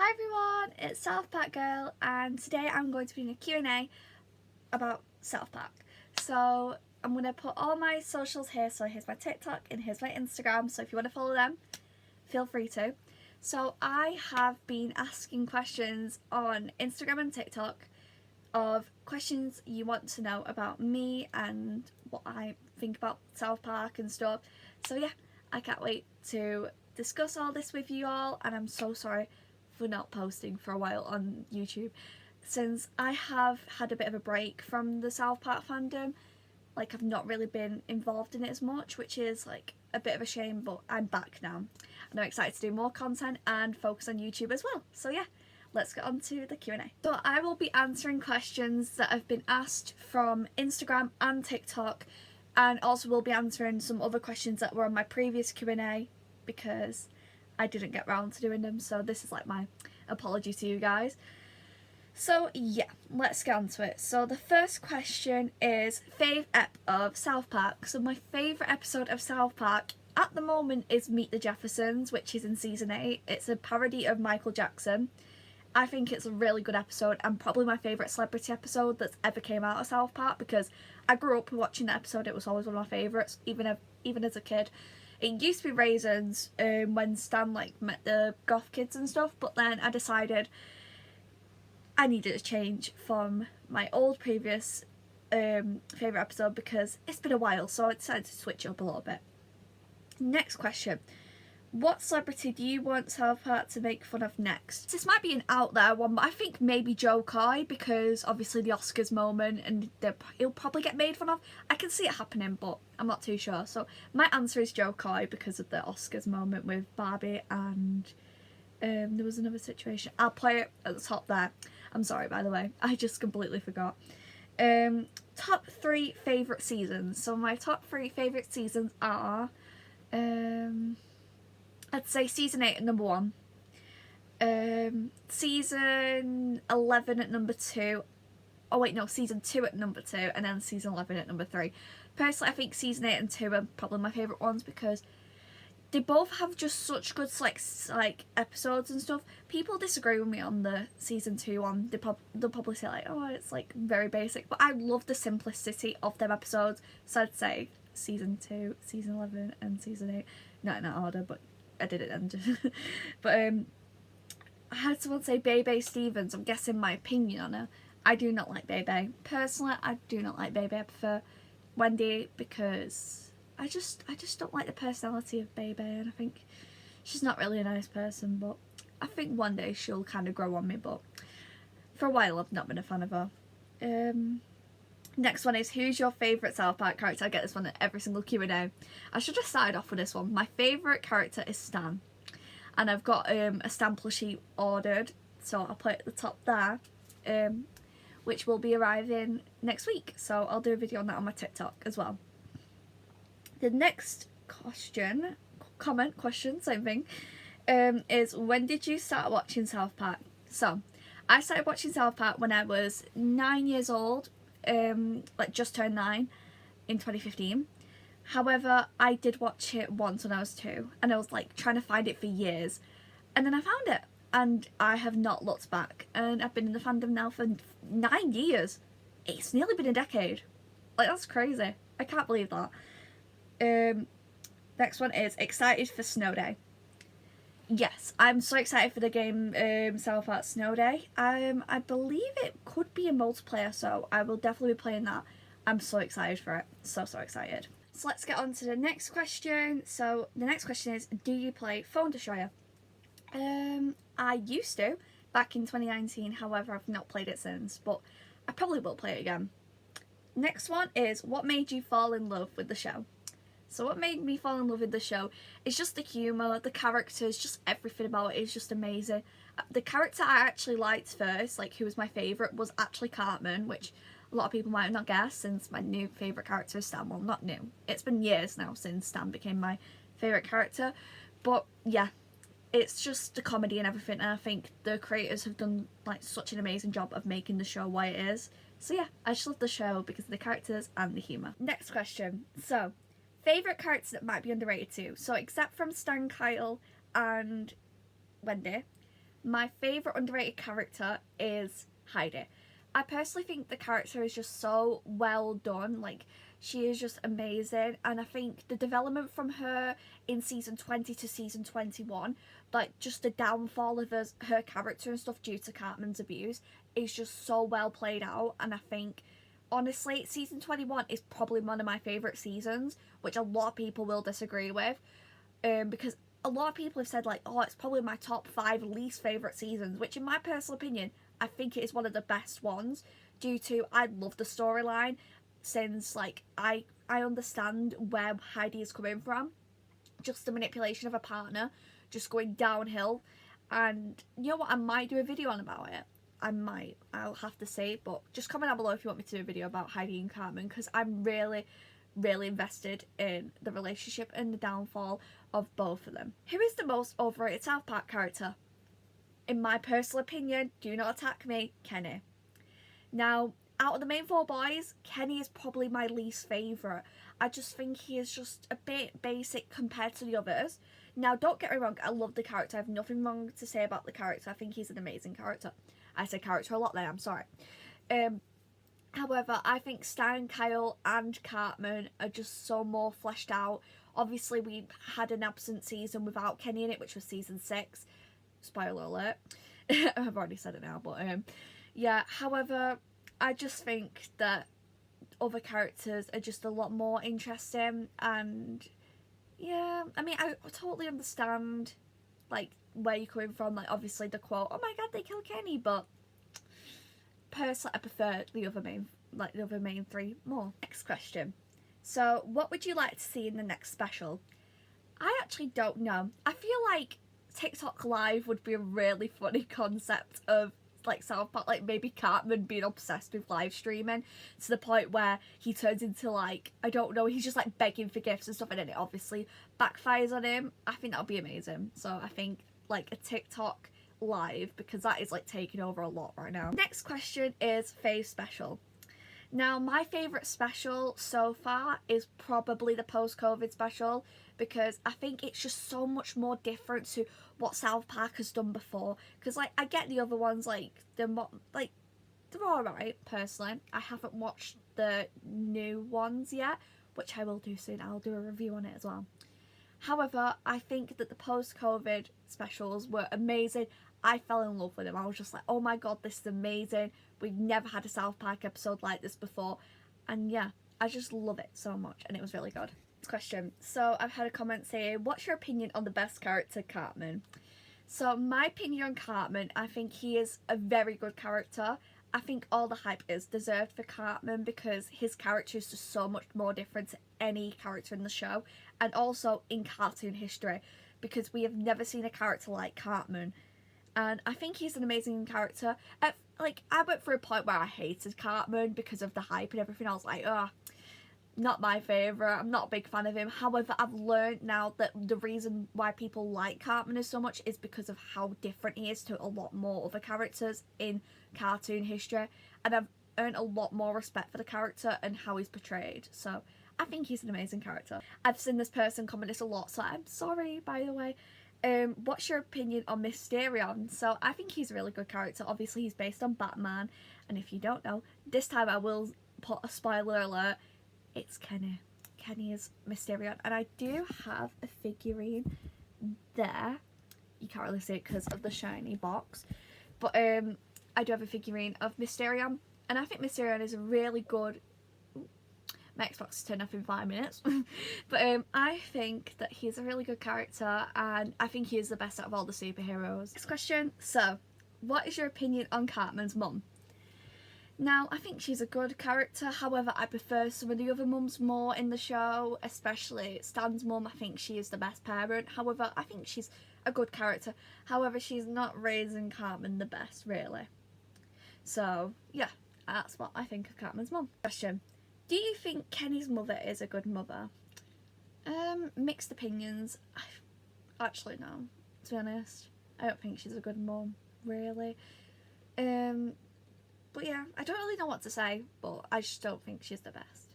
Hi everyone, it's South Park Girl, and today I'm going to be doing a Q&A about South Park. So I'm going to put all my socials here, so here's my TikTok and here's my Instagram, so if you want to follow them, feel free to. So I have been asking questions on Instagram and TikTok of questions you want to know about me and what I think about South Park and stuff. So yeah, I can't wait to discuss all this with you all, and I'm so sorry for not posting for a while on YouTube since I have had a bit of a break from the South Park fandom. Like, I've not really been involved in it as much, which is like a bit of a shame, but I'm back now and I'm excited to do more content and focus on YouTube as well. So yeah, let's get on to the Q&A. So I will be answering questions that have been asked from Instagram and TikTok, and also will be answering some other questions that were on my previous Q&A because I didn't get round to doing them, so this is like my apology to you guys. So yeah, let's get on to it. So the first question is fave ep of South Park. So my favourite episode of South Park at the moment is Meet the Jeffersons, which is in season 8. It's a parody of Michael Jackson. I think it's a really good episode and probably my favourite celebrity episode that's ever came out of South Park, because I grew up watching that episode. It was always one of my favourites, even as a kid. It used to be Raisins when Stan like met the goth kids and stuff, but then I decided I needed a change from my old previous favourite episode because it's been a while, so I decided to switch up a little bit. Next question. What celebrity do you want South Park to make fun of next? This might be an out there one, but I think maybe Joe Coy, because obviously the Oscars moment and he'll probably get made fun of. I can see it happening, but I'm not too sure. So my answer is Joe Coy because of the Oscars moment with Barbie, and there was another situation. I'll play it at the top there. I'm sorry, by the way. I just completely forgot. Top 3 favourite seasons. So my top 3 favourite seasons are... I'd say season 8 at number 1, season 11 at number 2, oh wait no, season 2 at number 2, and then season 11 at number 3. Personally, I think season 8 and 2 are probably my favourite ones because they both have just such good like episodes and stuff. People disagree with me on the season 2 one. They'll probably say like, oh, it's like very basic, but I love the simplicity of them episodes. So I'd say season 2, season 11 and season 8, not in that order, but I did it then. But I had someone say Bebe Stevens. I'm guessing my opinion on her. I do not like Bebe. Personally, I do not like Bebe. I prefer Wendy because I just don't like the personality of Bebe, and I think she's not really a nice person, but I think one day she'll kind of grow on me, but for a while I've not been a fan of her. Next one is, who's your favourite South Park character? I get this one at every single Q&A. I should have started off with this one. My favourite character is Stan. And I've got a Stan plushie ordered, so I'll put it at the top there, which will be arriving next week. So I'll do a video on that on my TikTok as well. The next question, same thing, is when did you start watching South Park? So I started watching South Park when I was 9 years old. Like just turned 9 in 2015. However, I did watch it once when I was 2, and I was like trying to find it for years, and then I found it and I have not looked back, and I've been in the fandom now for 9 years. It's nearly been a decade. Like, that's crazy. I can't believe that. Next one is excited for Snow Day. Yes, I'm so excited for the game South Park Snow Day. I believe it could be a multiplayer, so I will definitely be playing that. I'm so excited for it. So excited. So let's get on to the next question. So the next question is, do you play Phone Destroyer? I used to, back in 2019, however I've not played it since, but I probably will play it again. Next one is, what made you fall in love with the show? So what made me fall in love with the show is just the humour, the characters, just everything about it is just amazing. The character I actually liked first, like who was my favourite, was actually Cartman, which a lot of people might not guess since my new favourite character is Stan. Well, not new. It's been years now since Stan became my favourite character. But yeah, it's just the comedy and everything, and I think the creators have done like such an amazing job of making the show what it is. So yeah, I just love the show because of the characters and the humour. Next question. So, favourite character that might be underrated too. So except from Stan, Kyle and Wendy, my favourite underrated character is Heidi. I personally think the character is just so well done. Like, she is just amazing, and I think the development from her in season 20 to season 21, like just the downfall of her character and stuff due to Cartman's abuse, is just so well played out. And I think, honestly, season 21 is probably one of my favourite seasons, which a lot of people will disagree with, because a lot of people have said, like, oh, it's probably my top 5 least favourite seasons, which in my personal opinion, I think it is one of the best ones, due to, I love the storyline, since, like, I understand where Heidi is coming from, just the manipulation of a partner, just going downhill, and you know what, I might do a video on about it. I'll have to say, but just comment down below if you want me to do a video about Heidi and Cartman, because I'm really invested in the relationship and the downfall of both of them. Who is the most overrated South Park character? In my personal opinion, do not attack me, Kenny. Now, out of the main 4 boys, Kenny is probably my least favourite. I just think he is just a bit basic compared to the others. Now, don't get me wrong, I love the character. I have nothing wrong to say about the character. I think he's an amazing character. I say character a lot there, I'm sorry. However, I think Stan, Kyle and Cartman are just so more fleshed out. Obviously, we had an absent season without Kenny in it, which was season 6. Spoiler alert. I've already said it now, but yeah. However, I just think that other characters are just a lot more interesting, and yeah, I mean, I totally understand, like, where you're coming from. Like, obviously the quote, "Oh my god, they killed Kenny," but personally, I prefer the other main 3 more. Next question. So, what would you like to see in the next special? I actually don't know. I feel like TikTok Live would be a really funny concept of, like, South Park, like maybe Cartman being obsessed with live streaming to the point where he turns into, like, I don't know, he's just like begging for gifts and stuff, and then it obviously backfires on him. I think that would be amazing. So I think, like, a TikTok Live, because that is, like, taking over a lot right now. Next question is fave special. Now, my favourite special so far is probably the post-COVID special, because I think it's just so much more different to what South Park has done before. Because, like, I get the other ones, like, they're alright, personally. I haven't watched the new ones yet, which I will do soon. I'll do a review on it as well. However, I think that the post-COVID specials were amazing. I fell in love with them. I was just like, oh my god, this is amazing. We've never had a South Park episode like this before. And yeah, I just love it so much, and it was really good. Next question. So I've had a comment saying, what's your opinion on the best character, Cartman? So my opinion on Cartman, I think he is a very good character. I think all the hype is deserved for Cartman, because his character is just so much more different to any character in the show, and also in cartoon history, because we have never seen a character like Cartman. And I think he's an amazing character. I went through a point where I hated Cartman because of the hype and everything. I was like, oh, not my favourite. I'm not a big fan of him. However, I've learned now that the reason why people like Cartman so much is because of how different he is to a lot more other characters in cartoon history. And I've earned a lot more respect for the character and how he's portrayed. So I think he's an amazing character. I've seen this person comment this a lot, so I'm sorry, by the way. What's your opinion on Mysterion? So I think he's a really good character. Obviously, he's based on Batman, and if you don't know, this time I will put a spoiler alert. It's Kenny. Kenny is Mysterion, and I do have a figurine there. You can't really see it because of the shiny box, but I do have a figurine of Mysterion, and I think Mysterion is a really good. My Xbox is turned off in 5 minutes. But I think that he's a really good character, and I think he is the best out of all the superheroes. Next question. So, what is your opinion on Cartman's mum? Now, I think she's a good character. However, I prefer some of the other mums more in the show, especially Stan's mum. I think she is the best parent. However, I think she's a good character. However, she's not raising Cartman the best, really. So, yeah, that's what I think of Cartman's mum. Question. Do you think Kenny's mother is a good mother? Mixed opinions. Actually, no. To be honest, I don't think she's a good mum, really. But yeah, I don't really know what to say, but I just don't think she's the best.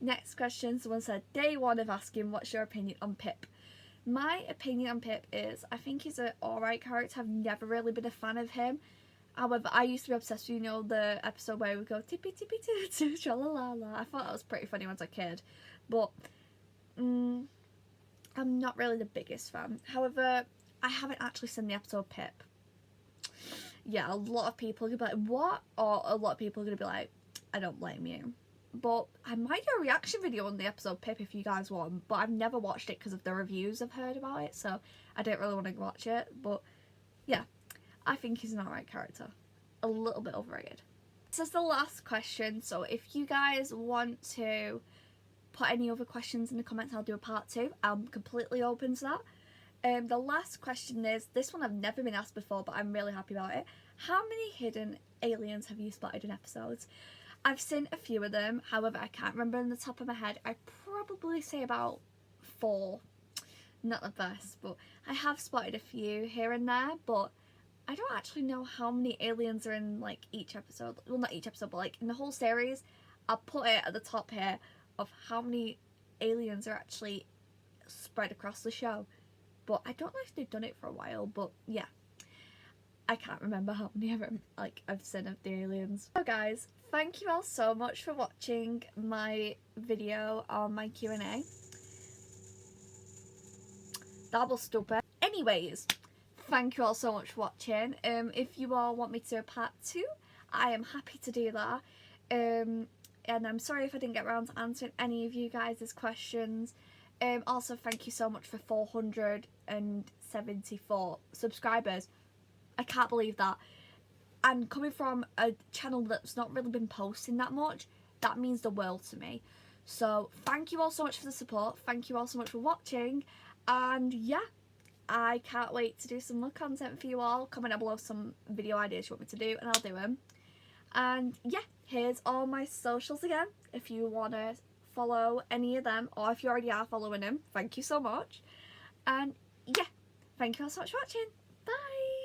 Next question. Someone said, day one of asking, what's your opinion on Pip? My opinion on Pip is I think he's an alright character. I've never really been a fan of him. However, I used to be obsessed with, you know, the episode where we go tippy tippy tippy tra la la la. I thought that was pretty funny when I was a kid. But I'm not really the biggest fan. However, I haven't actually seen the episode Pip. Yeah, a lot of people are going to be like, what? Or a lot of people are going to be like, I don't blame you. But I might do a reaction video on the episode Pip if you guys want. But I've never watched it because of the reviews I've heard about it. So I don't really want to watch it. But yeah, I think he's an alright character. A little bit overrated. This is the last question. So if you guys want to put any other questions in the comments, I'll do a part 2. I'm completely open to that. The last question is, this one I've never been asked before, but I'm really happy about it. How many hidden aliens have you spotted in episodes? I've seen a few of them, however I can't remember on the top of my head. I'd probably say about 4. Not the best, but I have spotted a few here and there, but I don't actually know how many aliens are in like each episode. Well, not each episode, but like in the whole series. I'll put it at the top here of how many aliens are actually spread across the show. But I don't know if they've done it for a while, but yeah. I can't remember how many I've seen of the aliens. So guys, thank you all so much for watching my video on my Q&A. That was stupid. Anyways, thank you all so much for watching. If you all want me to do a part 2, I am happy to do that. And I'm sorry if I didn't get around to answering any of you guys' questions. Also, thank you so much for 474 subscribers. I can't believe that. And coming from a channel that's not really been posting that much, that means the world to me. So thank you all so much for the support. Thank you all so much for watching. And yeah, I can't wait to do some more content for you all. Comment down below some video ideas you want me to do and I'll do them. And yeah, here's all my socials again. If you want to follow any of them, or if you already are following them, thank you so much. And yeah, thank you all so much for watching. Bye!